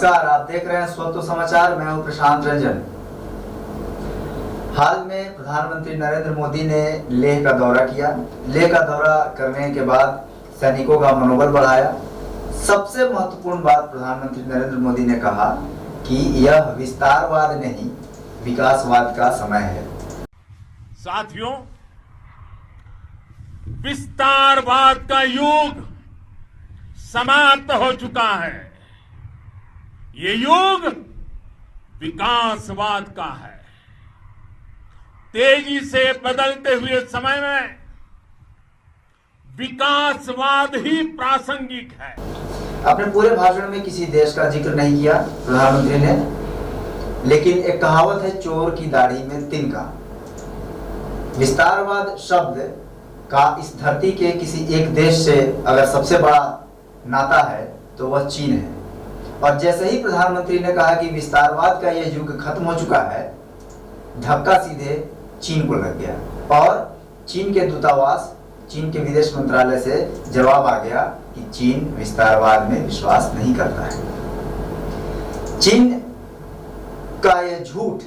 नमस्कार, आप देख रहे हैं स्वतो समाचार। मैं हूं प्रशांत रंजन। हाल में प्रधानमंत्री नरेंद्र मोदी ने लेह का दौरा किया। लेह का दौरा करने के बाद सैनिकों का मनोबल बढ़ाया। सबसे महत्वपूर्ण बात प्रधानमंत्री नरेंद्र मोदी ने कहा कि यह विस्तारवाद नहीं, विकासवाद का समय है। साथियों, विस्तारवाद का युग समाप्त हो चुका है। ये युग विकासवाद का है। तेजी से बदलते हुए समय में विकासवाद ही प्रासंगिक है। अपने पूरे भाषण में किसी देश का जिक्र नहीं किया प्रधानमंत्री ने, लेकिन एक कहावत है, चोर की दाढ़ी में तिनका। विस्तारवाद शब्द का इस धरती के किसी एक देश से अगर सबसे बड़ा नाता है तो वह चीन है। और जैसे ही प्रधानमंत्री ने कहा कि विस्तारवाद का यह युग खत्म हो चुका है, धक्का सीधे चीन को लग गया और चीन के दूतावास, चीन के विदेश मंत्रालय से जवाब आ गया कि चीन विस्तारवाद में विश्वास नहीं करता है। चीन का यह झूठ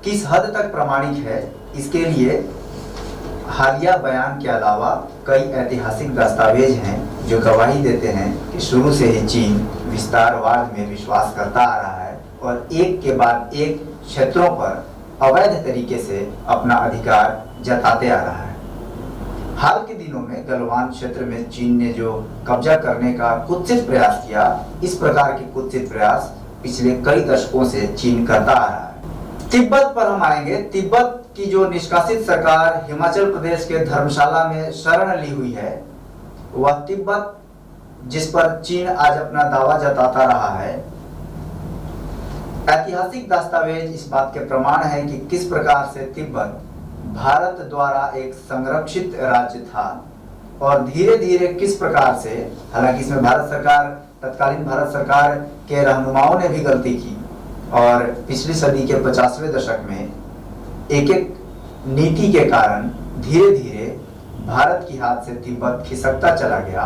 किस हद तक प्रामाणिक है, इसके लिए हालिया बयान के अलावा कई ऐतिहासिक दस्तावेज हैं जो गवाही देते हैं कि शुरू से ही चीन विस्तारवाद में विश्वास करता आ रहा है और एक के बाद एक क्षेत्रों पर अवैध तरीके से अपना अधिकार जताते आ रहा है। हाल के दिनों में गलवान क्षेत्र में चीन ने जो कब्जा करने का कुत्सित प्रयास किया, इस प्रकार के कुत्सित प्रयास पिछले कई दशकों से चीन करता आ रहा है। तिब्बत पर हम आएंगे। तिब्बत की जो निष्कासित सरकार हिमाचल प्रदेश के धर्मशाला में शरण ली हुई है, वह तिब्बत जिस पर चीन आज अपना दावा जताता रहा है, ऐतिहासिक दस्तावेज इस बात के प्रमाण है कि किस प्रकार से तिब्बत भारत द्वारा एक संरक्षित राज्य था और धीरे धीरे किस प्रकार से, हालांकि इसमें भारत सरकार, तत्कालीन भारत सरकार के रहनुमाओं ने भी गलती की और पिछली सदी के 50वें दशक में एक एक नीति के कारण धीरे धीरे भारत की हाथ से तिब्बत खिसकता चला गया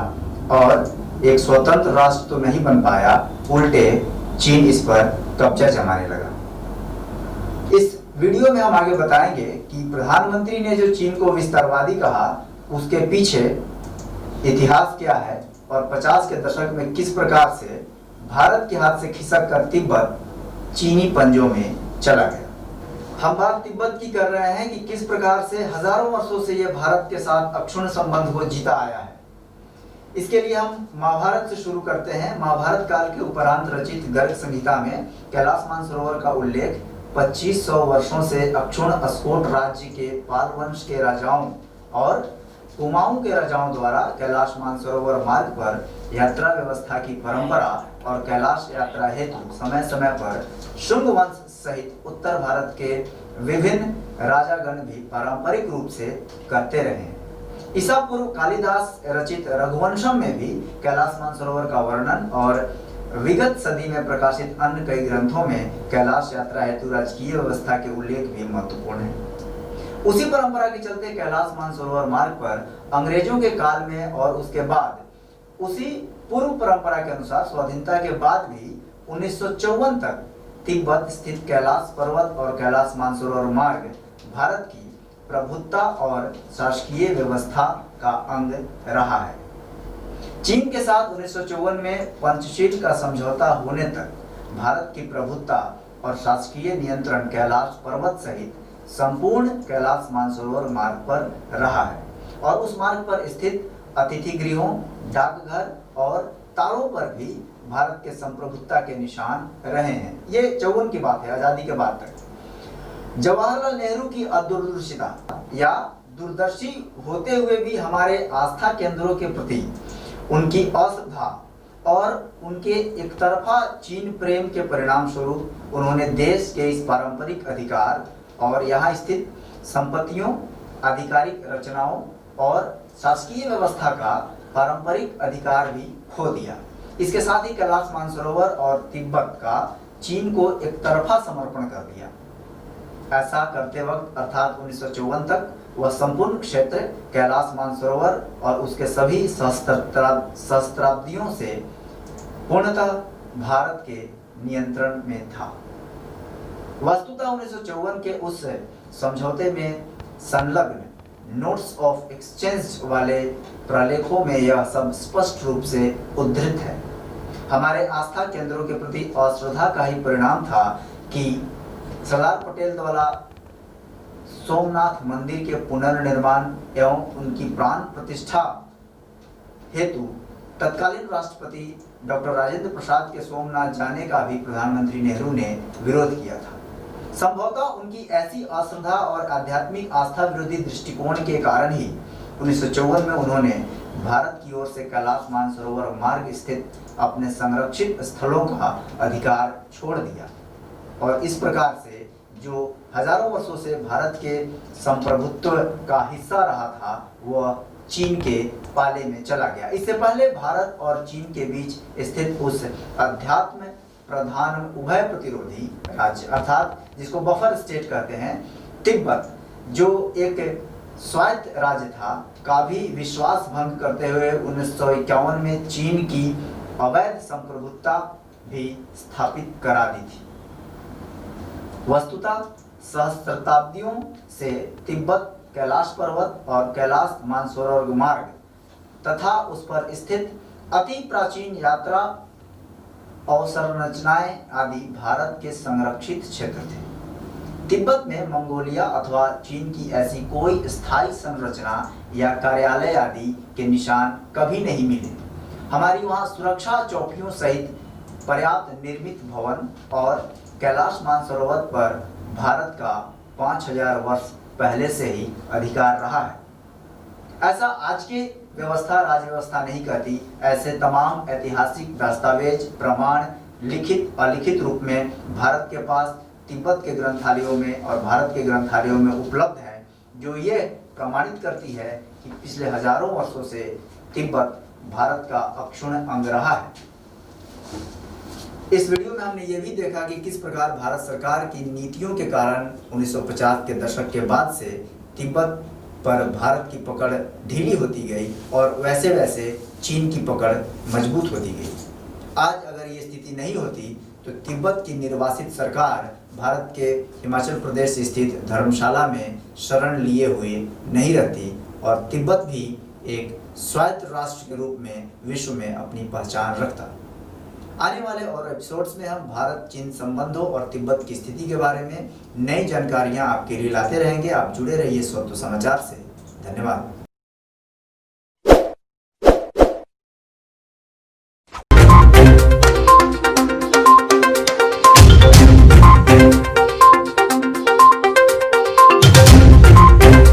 और एक स्वतंत्र राष्ट्र तो नहीं बन पाया, उल्टे चीन इस पर कब्जा जमाने लगा। इस वीडियो में हम आगे बताएंगे कि प्रधानमंत्री ने जो चीन को विस्तारवादी कहा, उसके पीछे इतिहास क्या है और 50 के दशक में किस प्रकार से भारत के हाथ से खिसक कर तिब्बत चीनी पंजों में चला गया। हम बात तिब्बत की कर रहे हैं कि किस प्रकार से हजारों वर्षों से यह भारत के साथ अक्षुण्ण संबंध को जीता आया है। इसके लिए हम महाभारत से शुरू करते हैं। महाभारत काल के उपरांत रचित गर्ग संहिता में कैलाश मानसरोवर का उल्लेख 2500 वर्षों से अक्षुण्ण अस्कोट राज्य के पाल वंश के राजाओं और कुमाऊं के राजाओं द्वारा कैलाश मानसरोवर मार्ग पर यात्रा व्यवस्था की परंपरा और कैलाश यात्रा हेतु समय समय पर शुंग वंश सहित उत्तर भारत के विभिन्न राजागण भी पारंपरिक रूप से करते रहे हैं। ईसा पूर्व कालिदास रचित रघुवंशम में भी कैलाश मानसरोवर का वर्णन और विगत सदी में प्रकाशित अन्य कई ग्रंथों में कैलाश यात्रा हेतु राजकीय व्यवस्था के उल्लेख भी महत्वपूर्ण है। उसी परंपरा के चलते कैलाश मानसरोवर मार्ग पर अंग्रेजों के काल में और उसके बाद उसी पूर्व परंपरा के अनुसार स्वाधीनता के बाद भी 1954 तक तिब्बत स्थित कैलाश पर्वत और कैलाश मानसरोवर मार्ग भारत की प्रभुत्ता और शासकीय व्यवस्था का अंग रहा है। चीन के साथ 1954 में पंचशील का समझौता होने तक भारत की प्रभुत्ता और शासकीय नियंत्रण कैलाश पर्वत सहित संपूर्ण कैलाश मानसरोवर मार्ग पर रहा है और उस मार्ग पर स्थित अतिथि गृहों, डाकघर और तारों पर भी भारत के संप्रभुत्ता के निशान रहे हैं। ये 54 की बात है, आजादी के बाद तक। जवाहरलाल नेहरू की अदूरदर्शिता या दूरदर्शी होते हुए भी हमारे आस्था केंद्रों के प्रति उनकी अश्रद्धा और उनके एक तरफा चीन प्रेम के परिणाम स्वरूप उन्होंने देश के इस पारंपरिक अधिकार और यहाँ स्थित संपत्तियों, आधिकारिक रचनाओं और शासकीय व्यवस्था का पारंपरिक अधिकार भी खो दिया। इसके साथ ही कैलाश मानसरोवर और तिब्बत का चीन को एक तरफा समर्पण कर दिया। ऐसा करते वक्त अर्थात 1954 तक वह संपूर्ण क्षेत्र कैलाश मानसरोवर और उसके सभी सहस्त्राब्दियों से पूर्णतः भारत के नियंत्रण में था। वस्तुतः 1954 के उस समझौते में संलग्न नोट्स ऑफ एक्सचेंज वाले प्रलेखों में यह सब स्पष्ट रूप से उद्धृत है। हमारे आस्था केंद्रों के प्रति अश्रद्धा का ही परिणाम था कि सरदार पटेल द्वारा सोमनाथ मंदिर के पुनर्निर्माण एवं उनकी प्राण प्रतिष्ठा हेतु तत्कालीन राष्ट्रपति डॉक्टर राजेंद्र प्रसाद के सोमनाथ जाने का भी प्रधानमंत्री नेहरू ने विरोध किया था। संभवतः उनकी ऐसी अश्रद्धा और आध्यात्मिक आस्था विरोधी दृष्टिकोण के कारण ही 1954 में उन्होंने भारत की ओर से कैलाश मानसरोवर मार्ग स्थित अपने संरक्षित स्थलों का अधिकार छोड़ दिया और इस प्रकार से जो हजारों वर्षों से भारत के संप्रभुत्व का हिस्सा रहा था वह चीन के पाले में चला गया। इससे पहले भारत और चीन के बीच स्थित उस अध्यात्म प्रधान उभय प्रतिरोधी राज्य अर्थात जिसको बफर स्टेट कहते हैं तिब्बत, जो एक स्वायत्त राज्य था, का भी विश्वास भंग करते हुए 1951 में चीन की अवैध संप्रभुता भी स्थापित करा दी थी। वस्तुतः सहस्त्राब्दियों से तिब्बत कैलाश पर्वत और कैलाश मानसरोवर मार्ग तथा उस पर स्थित अति प्राचीन यात्रा अवसंरचनाएं आदि भारत के संरक्षित क्षेत्र थे। तिब्बत में मंगोलिया अथवा चीन की ऐसी कोई स्थायी संरचना या कार्यालय आदि के निशान कभी नहीं मिले। हमारी वहां सुरक्षा चौकियों सहित पर्याप्त निर्मित भवन और कैलाश मानसरोवर पर भारत का 5000 वर्ष पहले से ही अधिकार रहा है। ऐसा आज की व्यवस्था राजव्यवस्था नहीं कहती। ऐसे तमाम ऐतिहासिक दस्तावेज प्रमाण लिखित अलिखित रूप में भारत के पास तिब्बत के ग्रंथालयों में और भारत के ग्रंथालयों में उपलब्ध है, जो ये प्रमाणित करती है कि पिछले हजारों वर्षों से तिब्बत भारत का अक्षुण्ण अंग रहा है। इस वीडियो में हमने ये भी देखा कि किस प्रकार भारत सरकार की नीतियों के कारण 1950 के दशक के बाद से तिब्बत पर भारत की पकड़ ढीली होती गई और वैसे वैसे चीन की पकड़ मजबूत होती गई। आज अगर ये स्थिति नहीं होती तो तिब्बत की निर्वासित सरकार भारत के हिमाचल प्रदेश स्थित धर्मशाला में शरण लिए हुए नहीं रहती और तिब्बत भी एक स्वायत्त राष्ट्र के रूप में विश्व में अपनी पहचान रखता। आने वाले और एपिसोड्स में हम भारत चीन संबंधों और तिब्बत की स्थिति के बारे में नई जानकारियां आपके लिए लाते रहेंगे। आप जुड़े रहिए स्वतः समाचार से। धन्यवाद।